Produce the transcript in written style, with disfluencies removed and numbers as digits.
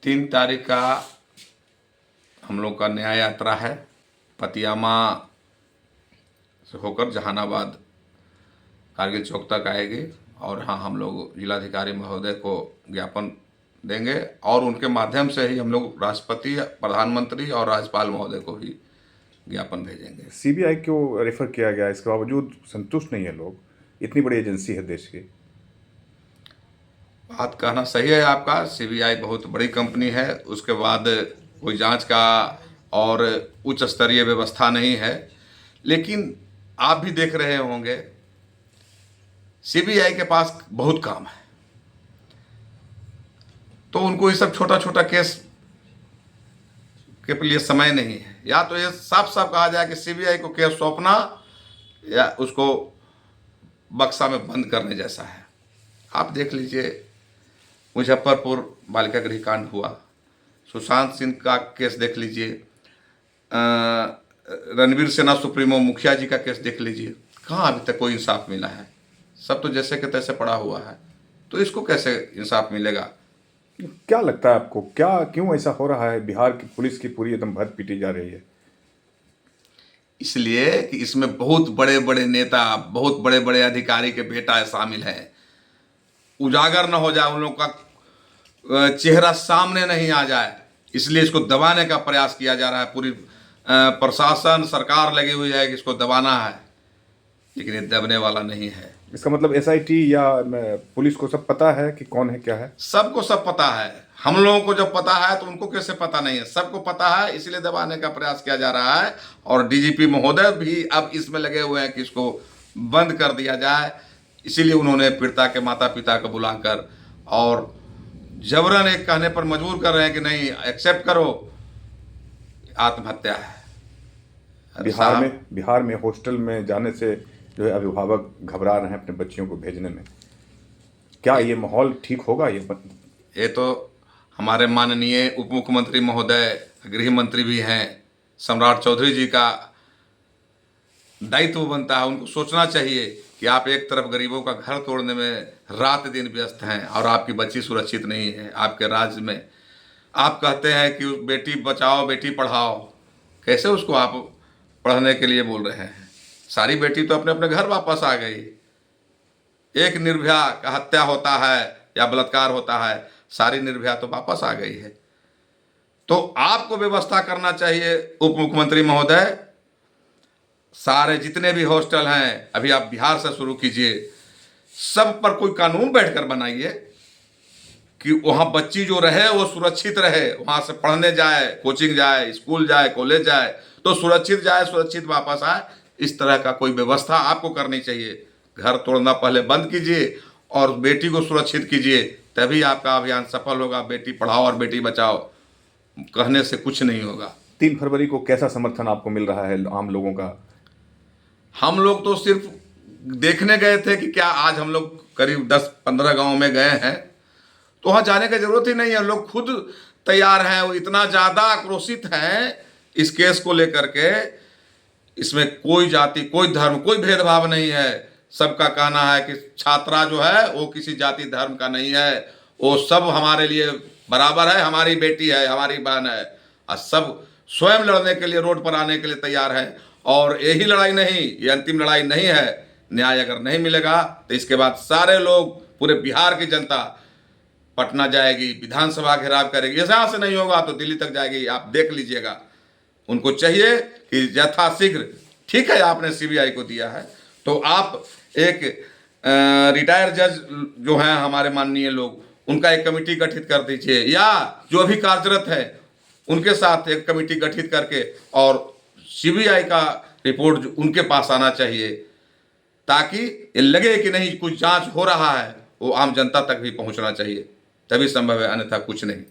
3 तारीख का हम लोग का न्याय यात्रा है। पतियामा से होकर जहानाबाद कारगिल चौक तक आएगी और हाँ, हम लोग जिलाधिकारी महोदय को ज्ञापन देंगे और उनके माध्यम से ही हम लोग राष्ट्रपति, प्रधानमंत्री और राज्यपाल महोदय को भी ज्ञापन भेजेंगे। सीबीआई क्यों रेफर किया गया? इसके बावजूद संतुष्ट नहीं है लोग, इतनी बड़ी एजेंसी है देश की। बात कहना सही है आपका, सीबीआई बहुत बड़ी कंपनी है, उसके बाद कोई जांच का और उच्च स्तरीय व्यवस्था नहीं है। लेकिन आप भी देख रहे होंगे सीबीआई के पास बहुत काम है, तो उनको ये सब छोटा छोटा केस के लिए समय नहीं है। या तो ये साफ साफ कहा जाए कि सीबीआई को केस सौंपना या उसको बक्सा में बंद करने जैसा है। आप देख लीजिए, मुजफ्फरपुर बालिका गृह कांड हुआ, सुशांत सिंह का केस देख लीजिए, रणवीर सेना सुप्रीमो मुखिया जी का केस देख लीजिए, कहाँ अभी तक कोई इंसाफ मिला है? सब तो जैसे के तैसे पड़ा हुआ है, तो इसको कैसे इंसाफ मिलेगा? क्या लगता है आपको, क्यों ऐसा हो रहा है? बिहार की पुलिस की पूरी एकदम भर पीटी जा रही है। इसलिए कि इसमें बहुत बड़े बड़े नेता, बहुत बड़े बड़े अधिकारी के बेटा शामिल हैं। उजागर न हो जाए, उन लोग का चेहरा सामने नहीं आ जाए, इसलिए इसको दबाने का प्रयास किया जा रहा है। पूरी प्रशासन, सरकार लगी हुई है कि इसको दबाना है, लेकिन ये दबने वाला नहीं है। इसका मतलब एसआईटी या पुलिस को सब पता है कि कौन है क्या है? सबको सब पता है। हम लोगों को जब पता है तो उनको कैसे पता नहीं है? सबको पता है, इसलिए दबाने का प्रयास किया जा रहा है। और डीजीपी महोदय भी अब इसमें लगे हुए हैं कि इसको बंद कर दिया जाए। इसीलिए उन्होंने पीड़िता के माता पिता को बुलाकर और जबरन एक कहने पर मजबूर कर रहे हैं कि नहीं, एक्सेप्ट करो, आत्महत्या है। बिहार में हॉस्टल में जाने से जो है अभिभावक घबरा रहे हैं अपने बच्चियों को भेजने में। क्या ये माहौल ठीक होगा? ये तो हमारे माननीय उप मुख्यमंत्री महोदय, गृह मंत्री भी हैं, सम्राट चौधरी जी का दायित्व बनता है। उनको सोचना चाहिए कि आप एक तरफ गरीबों का घर तोड़ने में रात दिन व्यस्त हैं और आपकी बच्ची सुरक्षित नहीं है आपके राज्य में। आप कहते हैं कि बेटी बचाओ बेटी पढ़ाओ, कैसे उसको आप पढ़ने के लिए बोल रहे हैं? सारी बेटी तो अपने अपने घर वापस आ गई। एक निर्भया का हत्या होता है या बलात्कार होता है, सारी निर्भया तो वापस आ गई है। तो आपको व्यवस्था करना चाहिए उप मुख्यमंत्री महोदय। सारे जितने भी हॉस्टल हैं, अभी आप बिहार से शुरू कीजिए, सब पर कोई कानून बैठकर बनाइए कि वहाँ बच्ची जो रहे वो सुरक्षित रहे, वहाँ से पढ़ने जाए, कोचिंग जाए, स्कूल जाए, कॉलेज जाए तो सुरक्षित जाए, सुरक्षित वापस आए। इस तरह का कोई व्यवस्था आपको करनी चाहिए। घर तोड़ना पहले बंद कीजिए और बेटी को सुरक्षित कीजिए, तभी आपका अभियान सफल होगा। बेटी पढ़ाओ और बेटी बचाओ कहने से कुछ नहीं होगा। 3 फरवरी को कैसा समर्थन आपको मिल रहा है आम लोगों का? हम लोग तो सिर्फ देखने गए थे कि क्या आज हम लोग करीब 10-15 गांव में गए हैं, तो वहाँ जाने की जरूरत ही नहीं है। लोग खुद तैयार हैं, वो इतना ज़्यादा आक्रोशित हैं इस केस को लेकर के। इसमें कोई जाति, कोई धर्म, कोई भेदभाव नहीं है। सबका कहना है कि छात्रा जो है वो किसी जाति धर्म का नहीं है, वो सब हमारे लिए बराबर है, हमारी बेटी है, हमारी बहन है, और सब स्वयं लड़ने के लिए रोड पर आने के लिए तैयार है। और यही लड़ाई नहीं, ये अंतिम लड़ाई नहीं है। न्याय अगर नहीं मिलेगा तो इसके बाद सारे लोग, पूरे बिहार की जनता पटना जाएगी, विधानसभा घेराव करेगी। यहाँ से नहीं होगा तो दिल्ली तक जाएगी, आप देख लीजिएगा। उनको चाहिए कि यथाशीघ्र, ठीक है आपने सीबीआई को दिया है तो आप एक रिटायर जज जो हैं हमारे माननीय लोग, उनका एक कमेटी गठित कर दीजिए, या जो अभी कार्यरत है उनके साथ एक कमेटी गठित करके और सीबीआई का रिपोर्ट उनके पास आना चाहिए, ताकि ये लगे कि नहीं कुछ जांच हो रहा है, वो आम जनता तक भी पहुंचना चाहिए, तभी संभव है, अन्यथा कुछ नहीं।